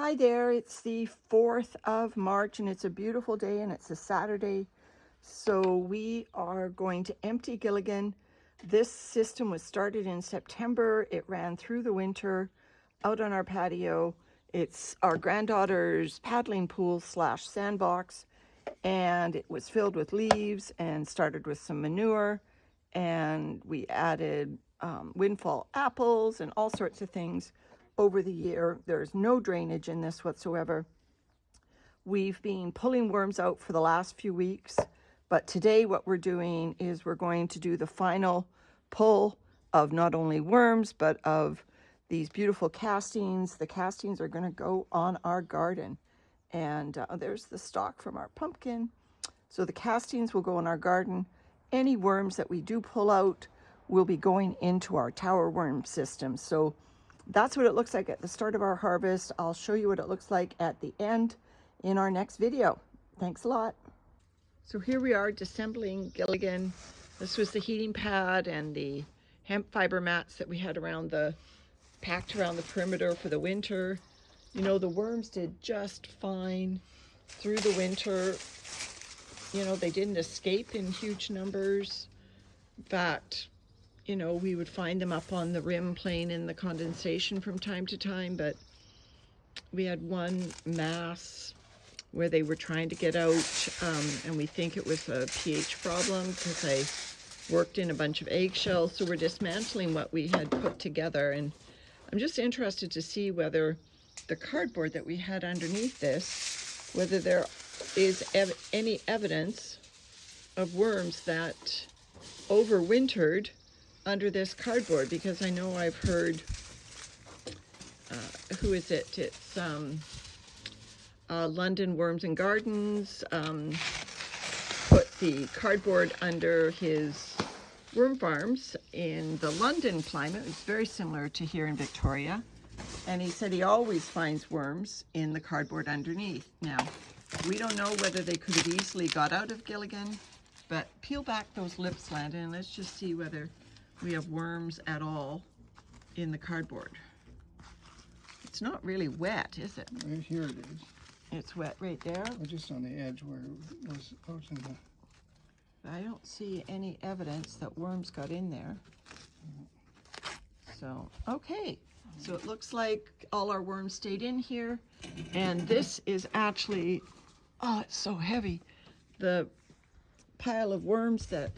Hi there, it's the 4th of March and it's a beautiful day and it's a Saturday. So we are going to empty Gilligan. This system was started in September. It ran through the winter out on our patio. It's our granddaughter's paddling pool slash sandbox, and it was filled with leaves and started with some manure, and we added windfall apples and all sorts of things over the year. There's no drainage in this whatsoever. We've been pulling worms out for the last few weeks, but today what we're doing is we're going to do the final pull of not only worms, but of these beautiful castings. The castings are going to go on our garden. And there's the stalk from our pumpkin. So the castings will go in our garden. Any worms that we do pull out will be going into our tower worm system. So that's what it looks like at the start of our harvest. I'll show you what it looks like at the end in our next video. Thanks a lot. So here we are disassembling Gilligan. This was the heating pad and the hemp fiber mats that we had packed around the perimeter for the winter. You know, the worms did just fine through the winter. You know, they didn't escape in huge numbers. In fact, you know, we would find them up on the rim playing in the condensation from time to time, but we had one mass where they were trying to get out, and we think it was a pH problem because I worked in a bunch of eggshells. So we're dismantling what we had put together, and I'm just interested to see whether the cardboard that we had underneath this, whether there is any evidence of worms that overwintered under this cardboard, because I know I've heard, who is it? It's London Worms and Gardens put the cardboard under his worm farms in the London climate. It's very similar to here in Victoria. And he said he always finds worms in the cardboard underneath. Now, we don't know whether they could have easily got out of Gilligan, but peel back those lips, Landon, and let's just see whether we have worms at all in the cardboard. It's not really wet, is it? Right here it is. It's wet right there. Just on the edge where it was out in the... I don't see any evidence that worms got in there. So, okay. So it looks like all our worms stayed in here. And this is actually, oh, it's so heavy. The pile of worms that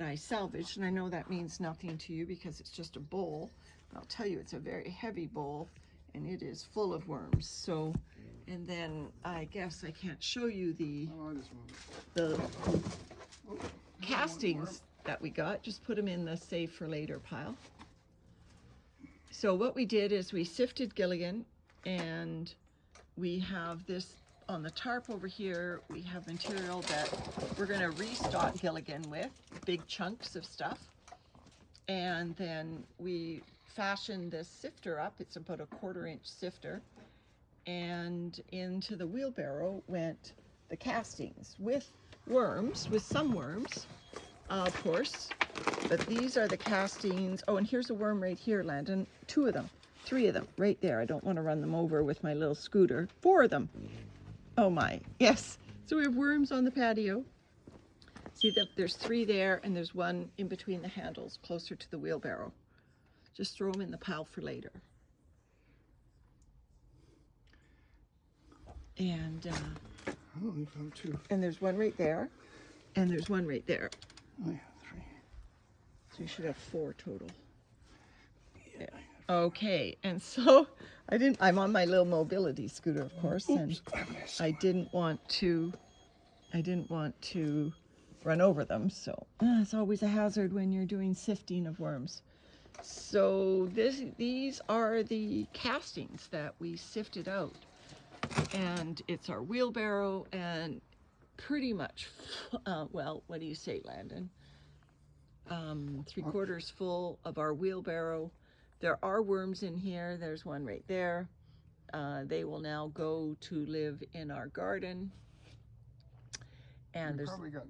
I salvaged, and I know that means nothing to you because it's just a bowl. But I'll tell you, it's a very heavy bowl, and it is full of worms. So, and then I guess I can't show you the castings that we got. Just put them in the save for later pile. So what we did is we sifted Gilligan, and we have this on the tarp over here. We have material that we're going to restock Gilligan with, big chunks of stuff. And then we fashioned this sifter up. It's about a 1/4-inch sifter. And into the wheelbarrow went the castings with worms, with some worms, of course. But these are the castings. Oh, and here's a worm right here, Landon. 2 of them, 3 of them, right there. I don't want to run them over with my little scooter. 4 of them. Oh my, yes. So we have worms on the patio. See that there's 3 there, and there's 1 in between the handles, closer to the wheelbarrow. Just throw them in the pile for later. And I only found 2. and there's 1 right there, and there's 1 right there. Oh yeah, 3. So you should have 4 total. Yeah. Okay, and so I'm on my little mobility scooter, of course, and I didn't want to run over them. So it's always a hazard when you're doing sifting of worms. So these are the castings that we sifted out, and it's our wheelbarrow, and pretty much, well, what do you say, Landon? 3/4 full of our wheelbarrow. There are worms in here. There's 1 right there. They will now go to live in our garden. And We there's probably got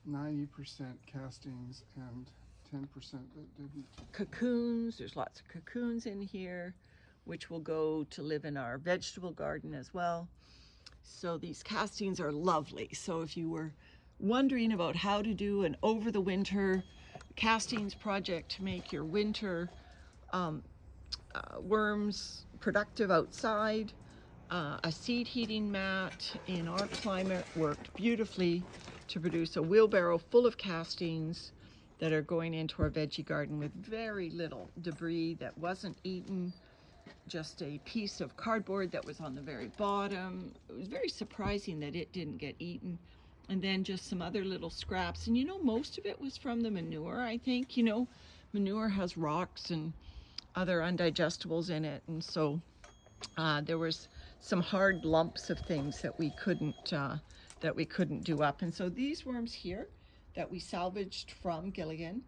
90% castings and 10% that didn't. cocoons. There's lots of cocoons in here. which will go to live in our vegetable garden as well. So these castings are lovely. So if you were wondering about how to do an over the winter castings project to make your winter worms productive outside, a seed heating mat in our climate worked beautifully to produce a wheelbarrow full of castings that are going into our veggie garden with very little debris that wasn't eaten, just a piece of cardboard that was on the very bottom. It was very surprising that it didn't get eaten. And then just some other little scraps. And you know, most of it was from the manure, I think. You know, manure has rocks and other undigestibles in it. And so there was some hard lumps of things that we couldn't do up. And so these worms here that we salvaged from Gilligan,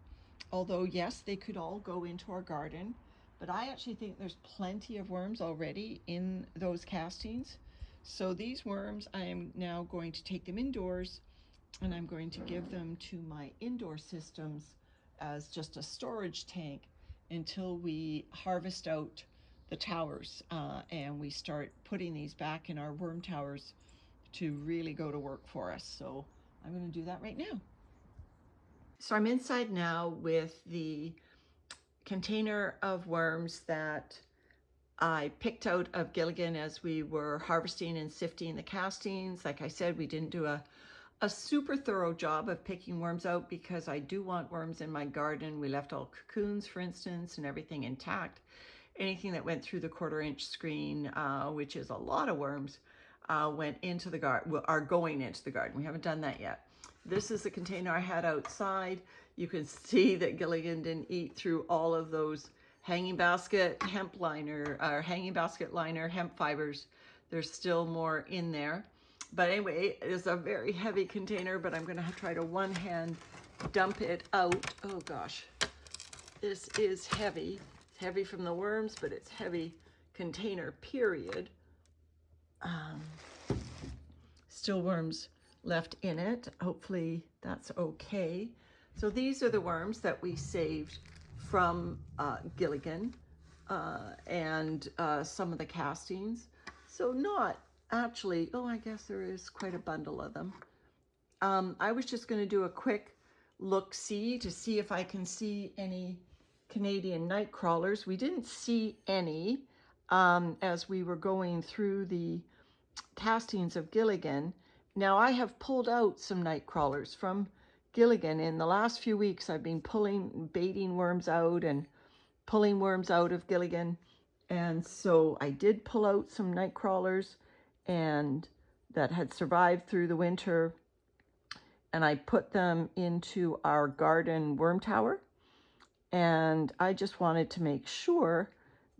although yes, they could all go into our garden, but I actually think there's plenty of worms already in those castings. So these worms, I am now going to take them indoors, and I'm going to give them to my indoor systems as just a storage tank until we harvest out the towers and we start putting these back in our worm towers to really go to work for us. So I'm going to do that right now. So I'm inside now with the container of worms that I picked out of Gilligan as we were harvesting and sifting the castings. Like I said, we didn't do a super thorough job of picking worms out because I do want worms in my garden. We left all cocoons, for instance, and everything intact. Anything that went through the 1/4-inch screen, which is a lot of worms, went into the garden, are going into the garden. We haven't done that yet. This is the container I had outside. You can see that Gilligan didn't eat through all of those hanging basket hemp liner, or hanging basket liner hemp fibers. There's still more in there. But anyway, it's a very heavy container, but I'm gonna try to one hand dump it out. Oh gosh, this is heavy. It's heavy from the worms, but it's heavy container, period. Still worms left in it. Hopefully that's okay. So these are the worms that we saved from Gilligan and some of the castings. So not actually, oh, I guess there is quite a bundle of them. I was just going to do a quick look-see to see if I can see any Canadian night crawlers. We didn't see any as we were going through the castings of Gilligan. Now I have pulled out some night crawlers from Gilligan. In the last few weeks I've been baiting worms out and pulling worms out of Gilligan, and so I did pull out some night crawlers and that had survived through the winter, and I put them into our garden worm tower. And I just wanted to make sure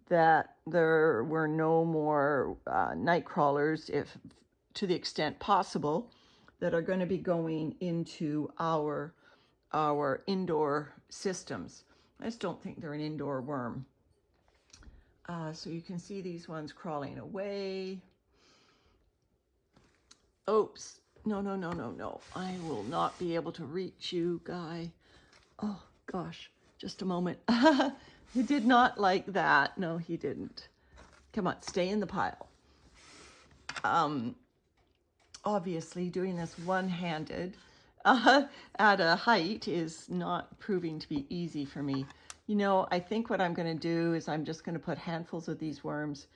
that there were no more night crawlers, if to the extent possible, that are going to be going into our indoor systems. I just don't think they're an indoor worm. So you can see these ones crawling away. Oops, no. I will not be able to reach you, guy. Oh gosh, just a moment. He did not like that. No, he didn't. Come on, stay in the pile. Obviously doing this one-handed at a height is not proving to be easy for me. You know, I think what I'm going to do is I'm just going to put handfuls of these worms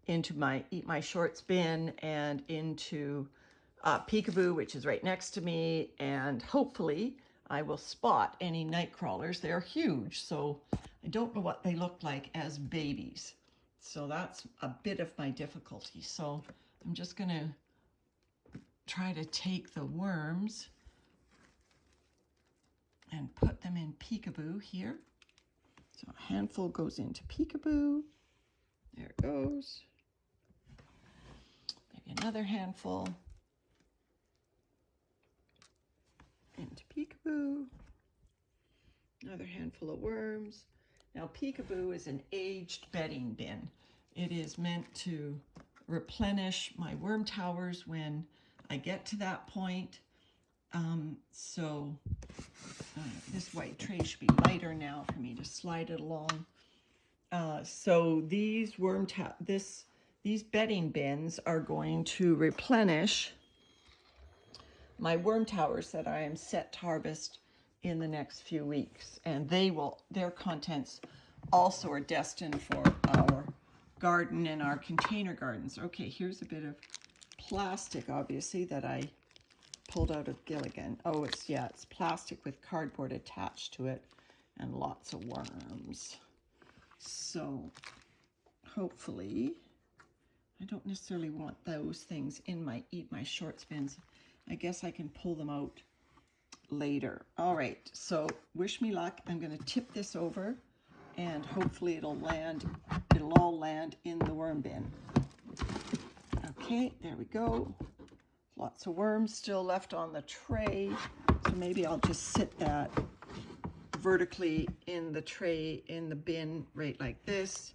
into my Eat My Shorts bin and into Peekaboo, which is right next to me, and hopefully I will spot any night crawlers. They're huge, so I don't know what they look like as babies. So that's a bit of my difficulty. So I'm just going to try to take the worms and put them in Peekaboo here. So a handful goes into Peekaboo. There it goes. Maybe another handful into Peekaboo. Another handful of worms. Now Peekaboo is an aged bedding bin. It is meant to replenish my worm towers when I get to that point. This white tray should be lighter now for me to slide it along. So these these bedding bins are going to replenish my worm towers that I am set to harvest in the next few weeks, and their contents also are destined for our garden and our container gardens. Okay, here's a bit of plastic, obviously, that I pulled out of Gilligan. Oh, it's plastic with cardboard attached to it and lots of worms. So hopefully, I don't necessarily want those things in my eat my shorts bins. I guess I can pull them out later. All right, so wish me luck. I'm going to tip this over and hopefully it'll all land in the worm bin. Okay, there we go. Lots of worms still left on the tray, so maybe I'll just sit that vertically in the tray in the bin right like this.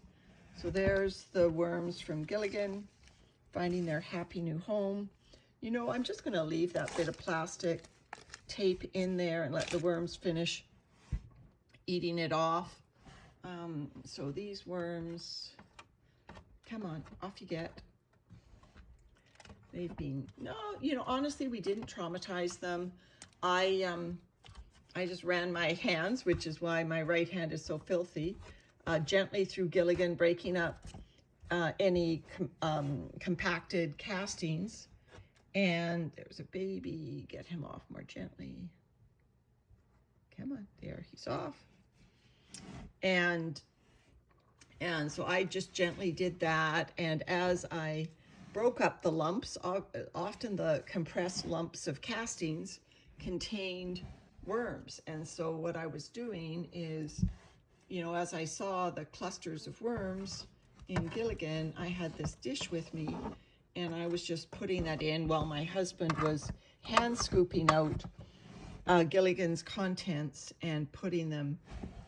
So there's the worms from Gilligan finding their happy new home. You know, I'm just going to leave that bit of plastic tape in there and let the worms finish eating it off. So these worms, come on, off you get. They've been, no, you know, honestly, we didn't traumatize them. I just ran my hands, which is why my right hand is so filthy, gently through Gilligan, breaking up any compacted castings. And there's a baby. Get him off more gently. Come on, there, he's off. And so I just gently did that. And as I broke up the lumps, often the compressed lumps of castings contained worms. And so what I was doing is, you know, as I saw the clusters of worms in Gilligan, I had this dish with me and I was just putting that in while my husband was hand scooping out Gilligan's contents and putting them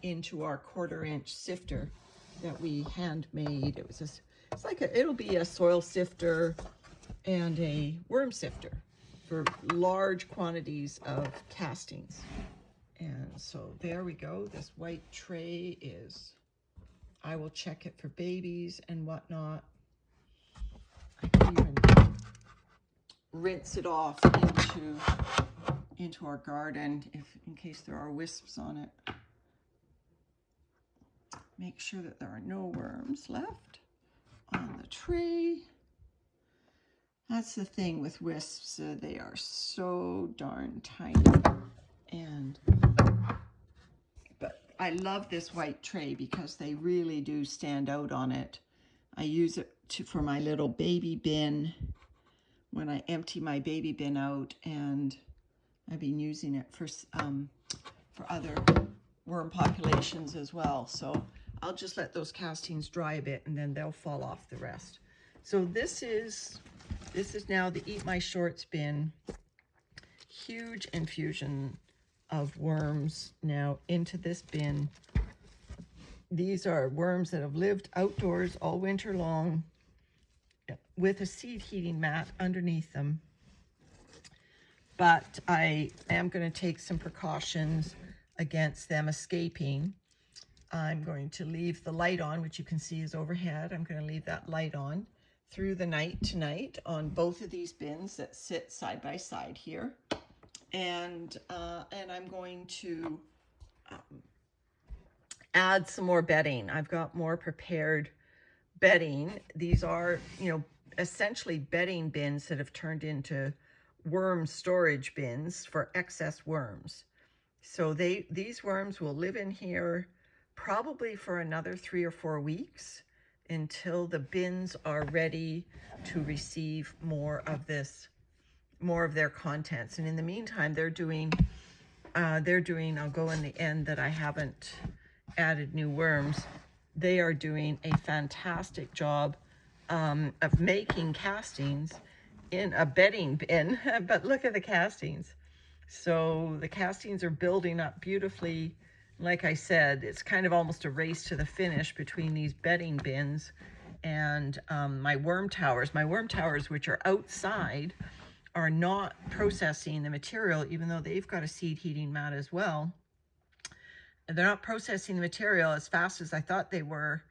into our 1/4-inch sifter that we handmade. It was it'll be a soil sifter and a worm sifter for large quantities of castings. And so there we go. This white tray is, I will check it for babies and whatnot. I can even rinse it off into our garden in case there are wisps on it. Make sure that there are no worms left on the tray. That's the thing with wisps, they are so darn tiny. But I love this white tray because they really do stand out on it. I use it for my little baby bin when I empty my baby bin out, and I've been using it for other worm populations as well. So I'll just let those castings dry a bit and then they'll fall off the rest. So this is now the Eat My Shorts bin. Huge infusion of worms now into this bin. These are worms that have lived outdoors all winter long with a seed heating mat underneath them. But I am going to take some precautions against them escaping. I'm going to leave the light on, which you can see is overhead. I'm going to leave that light on through the night tonight on both of these bins that sit side by side here. And I'm going to add some more bedding. I've got more prepared bedding. These are, you know, essentially bedding bins that have turned into worm storage bins for excess worms. So these worms will live in here probably for another 3 or 4 weeks until the bins are ready to receive more of their contents. And in the meantime, they're doing, I'll go in the end that I haven't added new worms. They are doing a fantastic job of making castings in a bedding bin, but look at the castings. So the castings are building up beautifully. Like I said, it's kind of almost a race to the finish between these bedding bins and my worm towers. My worm towers, which are outside, are not processing the material, even though they've got a seed heating mat as well. They're not processing the material as fast as I thought they were,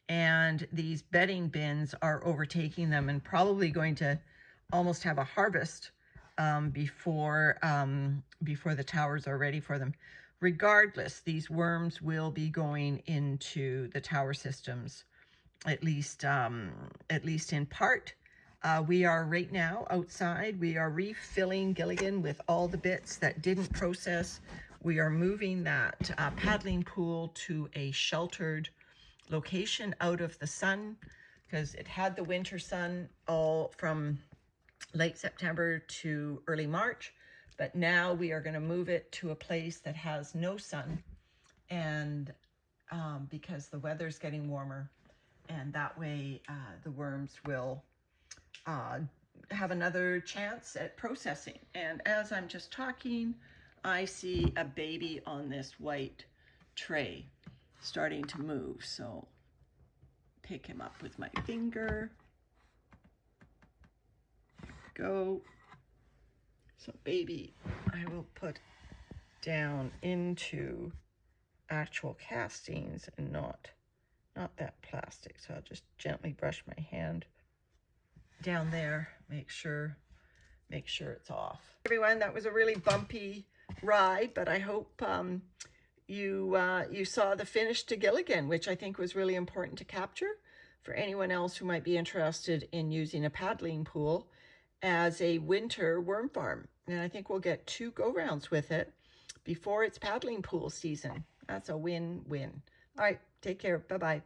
and these bedding bins are overtaking them and probably going to almost have a harvest before the towers are ready for them. Regardless, these worms will be going into the tower systems, at least in part. We are right now outside. We are refilling Gilligan with all the bits that didn't process. We are moving that paddling pool to a sheltered location out of the sun, because it had the winter sun all from late September to early March, but now we are going to move it to a place that has no sun, and because the weather's getting warmer, and that way the worms will have another chance at processing. And as I'm just talking, I see a baby on this white tray starting to move, so pick him up with my finger. Go. So baby, I will put down into actual castings and not that plastic. So I'll just gently brush my hand down there, make sure it's off. Everyone, that was a really bumpy ride, but I hope you saw the finish to Gilligan, which I think was really important to capture for anyone else who might be interested in using a paddling pool as a winter worm farm. And I think we'll get 2 go-rounds with it before it's paddling pool season. That's a win-win. All right, take care. Bye-bye.